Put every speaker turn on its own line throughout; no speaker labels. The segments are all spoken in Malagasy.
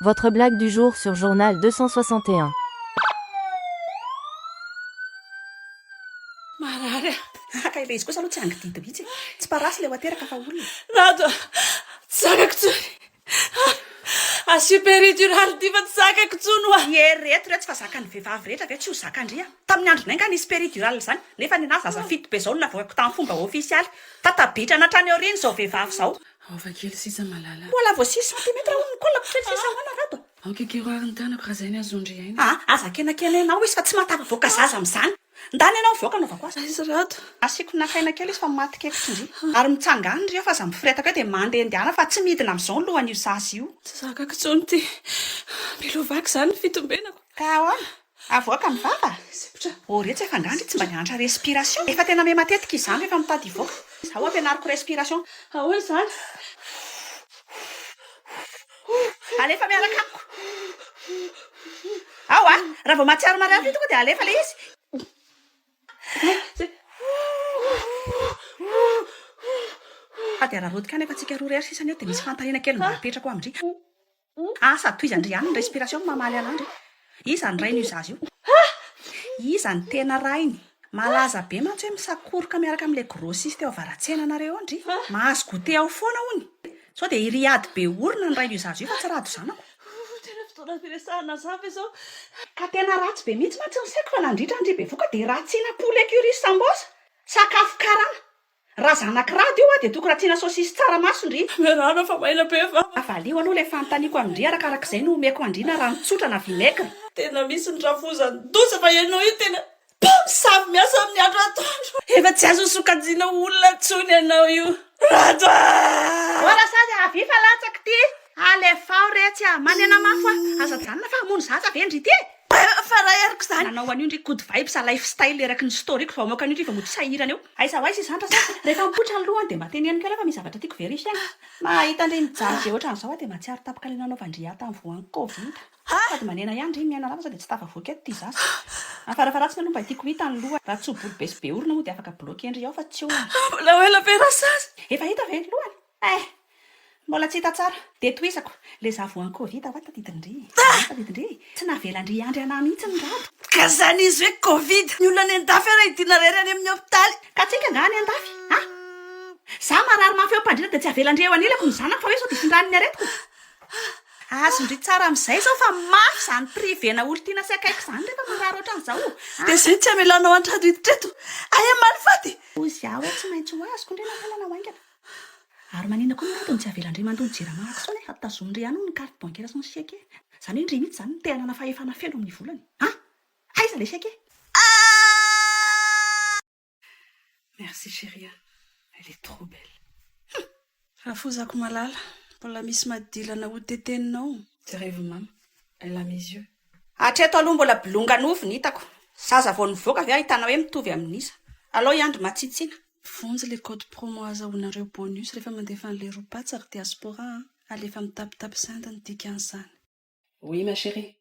Votre blague du jour sur Journal 261.
Marary aka ilay izy kosa aloha tsy angididy mihitsy tsy parasy le ho ateraka fa olona
Rado, zakako tsony. Asuperidural ty fa tsy zakako tsony hoa.
ereto re tsy fa zakan'ny vehivavy rehetra ve tsy ho zakandria tamin'ny andronay nga nisy péridural zany nefa ny anazy zaza fito be zao nonavoakako tamin'ny fomba ofisialy tatabitrana hatrany aoriany zao vehivavy zao
Ova kely sisa malala.
mbola vo 6 cm hono kolako sisa hoana rato
Aokikeroariny tanako raha zay ny azondry ainy.
azakenakena ianao izy fa tsy matavavoaka zaza amin'izany ndany ianao voaka anaovako azy
Izy rato.
asiako nakaina kely izy fa maty kekitry ndry ary mitsangany ry fa za mifiretaka hoe dia mandehandeana fa tsy midina amin'izao ny lohan'io zaza io
Tsy zakako tsony ty. Milovako zany fitombenako.
ka ahoana avoaka ny vava oretsy efa ngandry tsy mba nianatra respiration efa tena me matetika izany rehefa mitady ivoaka zaho ampianariko respiration
Ahoana zany?
alefa miaraka amiko ao raha vao mahatsiaro mariary io tonga dia alefa le izy dia raha rodika nefa tsika roa rery sisany eo dia misy fantariana kely mba apetrako amindry sady toy izany ry ihany ny respiration mamaly anandry iza ny rainy io zazy io iza ny tena rainy malaza be mantsy hoe misakoroka miaraka amin'ilay grossiste eo avaratsena anareo andry mahazo gote ao foana hony sao dia iriady be orona ny rainy io zazy io fa tsy rado zanako
Tena fotoana firesahana zavy izao.
ka tena ratsy be mihitsy mantsy ny saiko fa nandritra andry be voka dia ratsiana poulet curry sambosa sakafo karana raha zanakirado io dia toko ratsiana saosisy tsaramaso ndry
Merano fa maina be fa.
avalio aloha ilay fanontaniako andry arakarak'izay no omeko andrina rano tsotra na vinegra
Tena misy ny rafozany dosa fa ianao io tena savy miasa amin'ny andro atoandro. Efa tsy azo sokajiana olona tsony ianao io. Rato
ola sazy avifa latsaka ty alefao retsy manena mafo aza janona fa hamono zaza vendry ty
fa raha eriko zany.
nanao an'io ndry good vibes lifestyle eraky ny storiko fa moka an'io ndry fa mody sahirana eo aiza ho aiza izany rasy rehefa mipotra ny lohany dia mba teneniko ela fa misy zavatra tiako verifiana mahita ndry mijaly be ohatran'izao dia mahatsiaro tapaka le nanaovandria tamin'ny voan'ny covid sady manena ihany ndry miaina lava sao dia tsy tafavoaka eto ty zasy afarafaratsiny aloha mba tiako hita ny loha raha tsy ho bolo be sy be orona moa dia afaka bloqué ndry ao fa tsy olona
Mbola ho ela be rasazy.
efa hita ve ny lohany mbola tsy hita tsara dia toisako le zavoan'ny covid ao tadidindry tsy navelandry andry anahy mihitsy ny rado
Ka zany izy hoe covid. Ny olona any andafy ara hidiana rery any amin'ny hopitaly.
ka tsika nga any andafy za marary mafy eo mpandrina dia tsy avelandry eo anilako ny zanako fa hoe sao dia findraniny aretiko azondry tsara amin'izay zao fa mafy zany privena olontiana sy akaiky zany rehefa marary ohatran'izao
Dia zay tsy amelanao antrano hiditreto. Aya manifaty.
ozy aho hoe tsy maintsy ho azoko ndrena tenana hoaingana ary manina koa ny tony tsy avelandry mandony jeramahako sao nefa tazomindry ihany ny carte bancaire sy ny chèque zany hoe indry mihitsy zany ny tehanana fahefana feno amin'ny volany aiza le chèque
Merci chérie. Elle est trop belle. Rafozako malala. Mbola misy madilana ho teteninao. Rêve maman. Elle a mes yeux.
hatreto aloha mbola bolongan'ovy ny hitako zaza vao nivoaka ve ahitana hoe mitovy amin'isa aloha iandro matsitsiana
Fonjy le code promo azahoanareo bonus rehefa mandefa an'le ropatsaka diaspora alefa mitapitapy sandany dikan'izany.
Oui, ma chérie.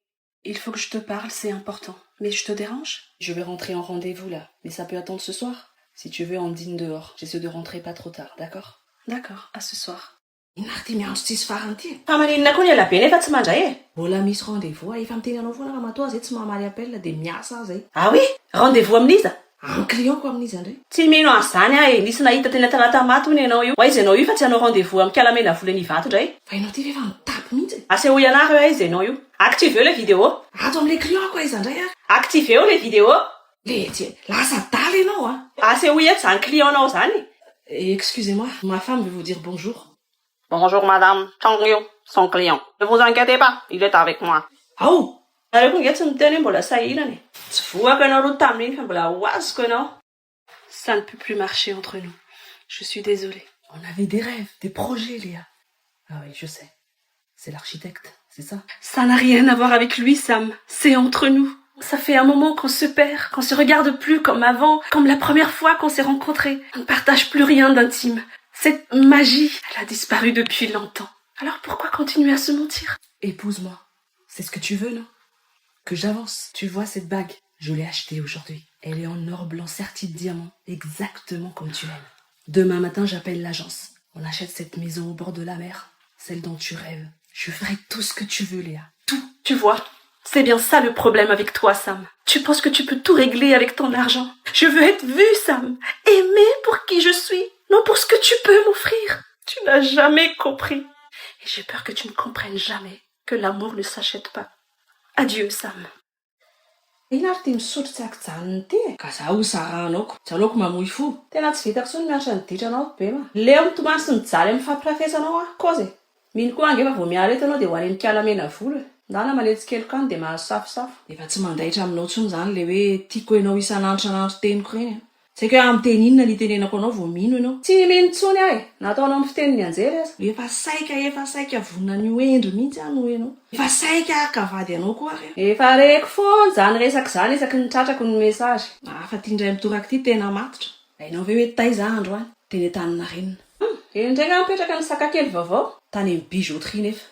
Il faut que je te parle, c'est important. Mais je te dérange? Je vais rentrer en rendez-vous là. Mais ça peut attendre ce soir? Si tu veux, on dîne dehors. J'essaie de rentrer pas trop tard, d'accord?
D'accord, à ce soir.
inary ty miandro tsisy farany ty
Fa maninona koa ny ela be nefa tsy mandray e?
Mbola misy rendez-vous efa miteny anao foana raha matoa zay tsy mamaly appel de miasa zay.
Ah oui? Rendez-vous amin'iza?
Amin'ny client ko amin'izy andray.
Tsy mino an'izany ahy nisy nahita tena talata maty hono ianao io. Ho aiza ianao io fa tsy hanao rendez-vous amin'ny kalamena volany vato indray?
Fa ianao ty efa mitapy mihitsy.
Aseho ianary hoe aiza ianao io? Activeo le vidéo.
Ato amin'le client ko aiza andray
Activeo le vidéo.
Le tsy lasa daly ianao
Aseho eto zany client-nao zany.
Excusez-moi, ma femme veut vous dire bonjour.
Bonjour madame, Changyo, son client. Ne vous inquiétez pas, il est avec moi.
Ao!
Nareo koa nge tsy miteny hoe mbola sahirana e. Tsy voaka ianao roa tamin'iny fa mbola ho azoko ianao. Ça ne peut plus marcher entre nous. Je suis désolée.
On avait des rêves, des projets, Léa. Ah oui, je sais. C'est l'architecte, c'est ça?
Ça n'a rien à voir avec lui, Sam. C'est entre nous. Ça fait un moment qu'on se perd, qu'on se regarde plus comme avant, comme la première fois qu'on s'est rencontrés. On ne partage plus rien d'intime. Cette magie, elle a disparu depuis longtemps. Alors pourquoi continuer à se mentir?
Épouse-moi. C'est ce que tu veux, non? Que j'avance. Tu vois cette bague? Je l'ai achetée aujourd'hui. Elle est en or blanc serti de diamants, exactement comme tu l'aimes. Demain matin, j'appelle l'agence. On achète cette maison au bord de la mer, celle dont tu rêves. Je ferai tout ce que tu veux, Léa.
Tu vois, c'est bien ça le problème avec toi, Sam. Tu penses que tu peux tout régler avec ton argent. Je veux être vue, Sam. Aimée pour qui je suis, non pour ce que tu peux m'offrir. Tu n'as jamais compris. Et j'ai peur que tu ne comprennes jamais que l'amour ne s'achète pas. Adieu, Sam.
Ina ary ty misotro tsy akijanony ty e. Ka zaho zarahanako. Tsy anaoko mamoy fo. Tena tsy vitako sony mianatra ny ditranao be ma. Leo mitomany sy mijaly amin'ny fampirafesanao kozy. Mino koa ange fa vao miala eto anao dia ho any amin'ny kalamena vola. Ndana maletsy kely kany dia mahazo safosafo. Efa tsy mandahitra aminao tsony zany le hoe tiako ianao isan'andro teniko reny. Tsy haiko hoe amin'ny teny inona ny tenenako anao vao mino ianao. Tsy mino tsony aho e. Nataonao amin'ny fitenin'ny anjely aza. Efa saika vonona ny endry mihitsy ano ianao. Efa saika kavady anao koa ary. Efa reko foana zany resaka zany isaky ny tratrako ny mesazy. Fa ty indray mitoraka ty tena matotra. Hainao ve hoe taiza andro any? Teny Antaninarenina. Indray mipetraka ny saka kely vaovao. Tany amin'ny bijouterie nefa.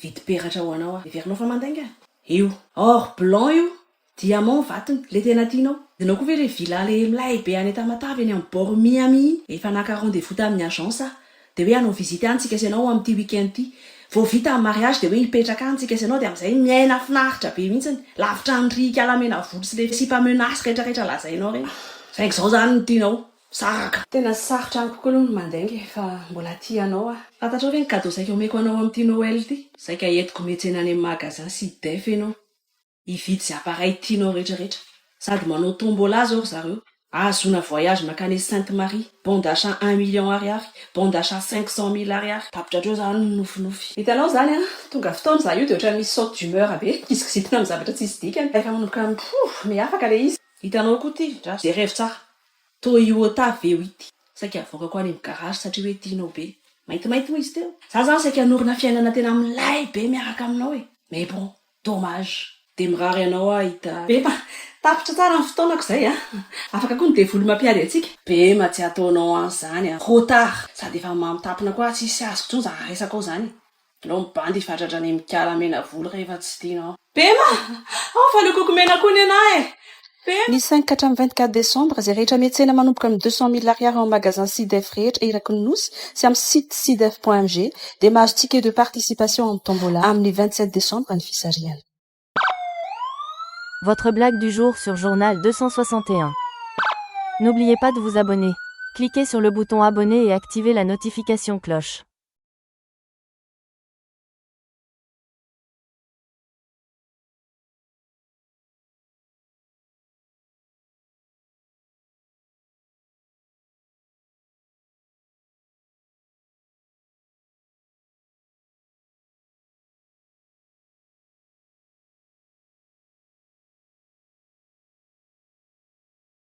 Vidy peratra ho anao ah. Everinao fa mandainga. Io. Or blanc io. Diamant vatony. Le tena tianao. Dinao koa ve le villa le milay be any Tamatavy eny amin'ny bord Miami. Efa naka rendez-vous tamin'ny agence ah. De hoe anao visite any tsika ianao amin'ity week-end ty. Vao vita amin'ny mariage de hoe hipetraka any tsika ianao de amin'izay miaina finaritra be mihitsy. Lavitra ny ry kalamena voly sy le sipa-menace rehetrarehetra lazainao reny. Saingy zao zany ny tianao. Saraka. Tena sarotra any kokoa aloha ny mandainga fa mbola tianao ah. Fantatrao ve ny cadeau saika omeko anao amin'ity Noël ty? Saika entiko metsena any amin'ny magasin sy def ianao. Hividy zay appareil tianao rehetrarehetra. Sady manao tombola zao zareo. Azona voyage makany Sainte-Marie. Bon d'achat 1 million ariary. Bon d'achat 500 000 ariary. Tapitrareo zany nofinofi. Hitanao zany ah. Tonga fotoana za io de ohatran'ny misy saute d'humeur be. Kisikisitina amin'ny zavatra tsy isy dikany. Efa manomboka amin'ny me afaka le izy. Hitanao koa ty. Ze rêve tsara. Toyota V8. Saika avoaka koa any amin'ny garage satria hoe tianao be. Maintimainty moa izy teo. Za zany saika hanorina fiainana tena milay be miaraka aminao e. Mais bon, dommage. De mirary anao ah hita. Be tapitra tsara amin'ny fotoanako zay ah. Afaka koa ny devoly mampiady atsika. Be ma tsy ataonao an'izany ah. Retard. Sady efa mamitapina koa tsisy azoko tsony za resaka ao zany. Nao mibandy ifatratra any amin'ny kalamena voly rehefa tsy tianao. Be ma! Fa le koko mena koa ny anahy e. Ny 5 24 décembre, izay rehetra miantsena manomboka amin'ny 200 000 ariary ao magasin Sidef rehetra eraky ny nosy sy amin'ny site sidef.mg dia mahazo ticket de participation amin'ny tombola amin'ny 27 décembre ny fisariana.
Votre blague du jour sur Journal 261. N'oubliez pas de vous abonner. Cliquez sur le bouton abonner et activez la notification cloche.